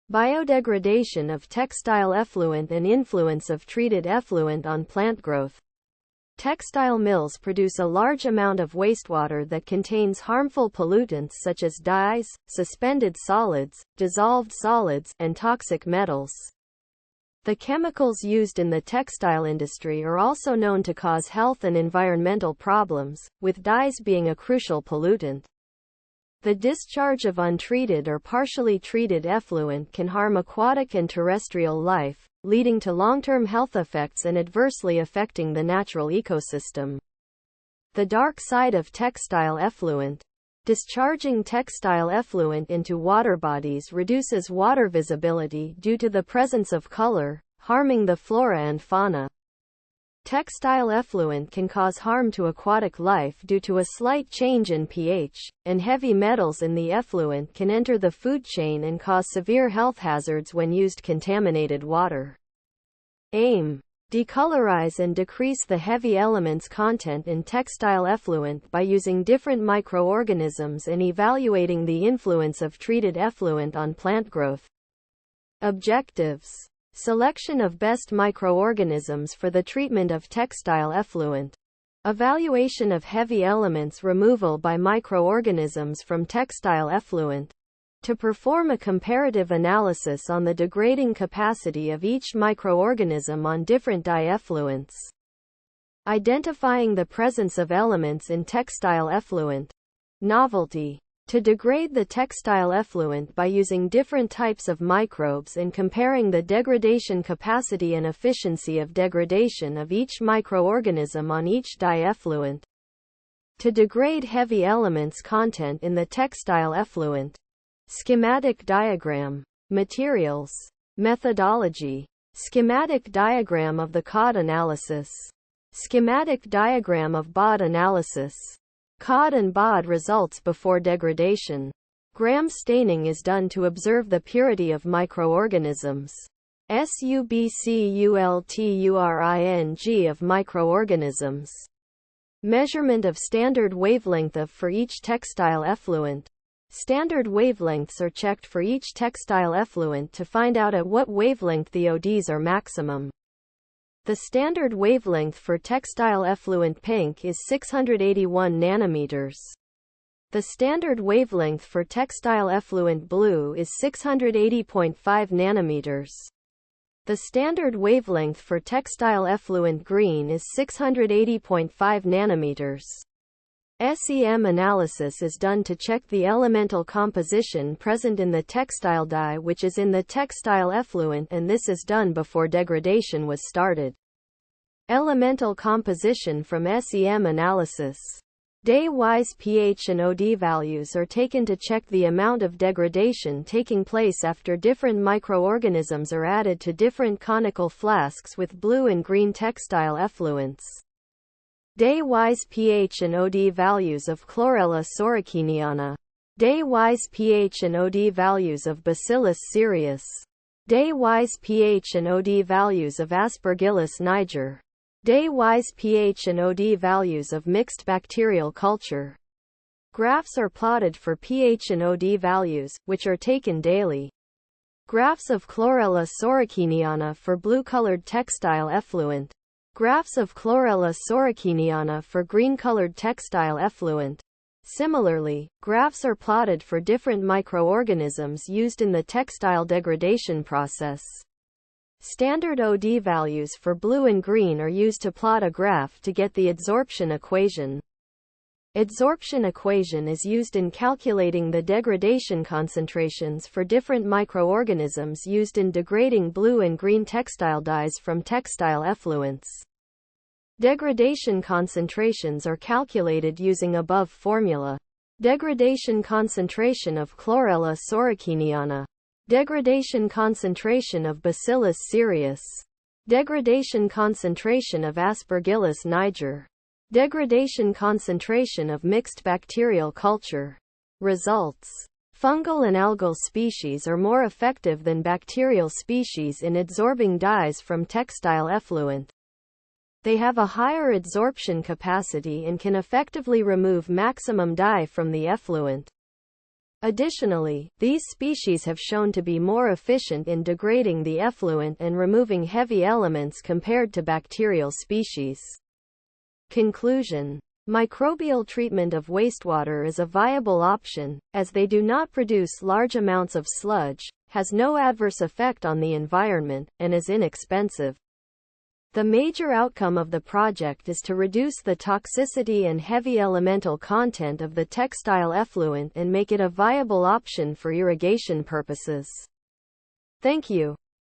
Biodegradation of textile effluent and influence of treated effluent on plant growth. Textile mills produce a large amount of wastewater that contains harmful pollutants such as dyes, suspended solids, dissolved solids, and toxic metals. The chemicals used in the textile industry are also known to cause health and environmental problems, with dyes being a crucial pollutant. The discharge of untreated or partially treated effluent can harm aquatic and terrestrial life, leading to long-term health effects and adversely affecting the natural ecosystem. The dark side of textile effluent. Discharging textile effluent into water bodies reduces water visibility due to the presence of color, harming the flora and fauna. Textile effluent can cause harm to aquatic life due to a slight change in pH, and heavy metals in the effluent can enter the food chain and cause severe health hazards when used contaminated water. Aim. Decolorize and decrease the heavy elements content in textile effluent by using different microorganisms and evaluating the influence of treated effluent on plant growth. Objectives. Selection of best microorganisms for the treatment of textile effluent. Evaluation of heavy elements removal by microorganisms from textile effluent. To perform a comparative analysis on the degrading capacity of each microorganism on different dye effluents. Identifying the presence of elements in textile effluent. Novelty. To degrade the textile effluent by using different types of microbes and comparing the degradation capacity and efficiency of degradation of each microorganism on each dye effluent. To degrade heavy elements content in the textile effluent. Schematic diagram. Materials. Methodology. Schematic diagram of the COD analysis. Schematic diagram of BOD analysis. COD and BOD results before degradation. Gram staining is done to observe the purity of microorganisms. SUBCULTURING of microorganisms. Measurement of standard wavelength of for each textile effluent. Standard wavelengths are checked for each textile effluent to find out at what wavelength the ODs are maximum. The standard wavelength for textile effluent pink is 681 nanometers. The standard wavelength for textile effluent blue is 680.5 nanometers. The standard wavelength for textile effluent green is 680.5 nanometers. SEM analysis is done to check the elemental composition present in the textile dye which is in the textile effluent, and this is done before degradation was started. Elemental composition from SEM analysis. Dye-wise pH and OD values are taken to check the amount of degradation taking place after different microorganisms are added to different conical flasks with blue and green textile effluents. Dye-wise pH and OD values of Chlorella sorokiniana. Dye-wise pH and OD values of Bacillus cereus. Dye-wise pH and OD values of Aspergillus niger. Dye-wise pH and OD values of mixed bacterial culture. Graphs are plotted for pH and OD values, which are taken daily. Graphs of Chlorella sorokiniana for blue-colored textile effluent. Graphs of Chlorella sorokiniana for green-colored textile effluent. Similarly, graphs are plotted for different microorganisms used in the textile degradation process. Standard OD values for blue and green are used to plot a graph to get the adsorption equation. Adsorption equation is used in calculating the degradation concentrations for different microorganisms used in degrading blue and green textile dyes from textile effluents. Degradation concentrations are calculated using above formula. Degradation concentration of Chlorella sorokiniana. Degradation concentration of Bacillus cereus. Degradation concentration of Aspergillus niger. Degradation concentration of mixed bacterial culture. Results. Fungal and algal species are more effective than bacterial species in adsorbing dyes from textile effluent. They have a higher adsorption capacity and can effectively remove maximum dye from the effluent. Additionally, these species have shown to be more efficient in degrading the effluent and removing heavy elements compared to bacterial species. Conclusion: microbial treatment of wastewater is a viable option, as they do not produce large amounts of sludge, has no adverse effect on the environment, and is inexpensive. The major outcome of the project is to reduce the toxicity and heavy elemental content of the textile effluent and make it a viable option for irrigation purposes. Thank you.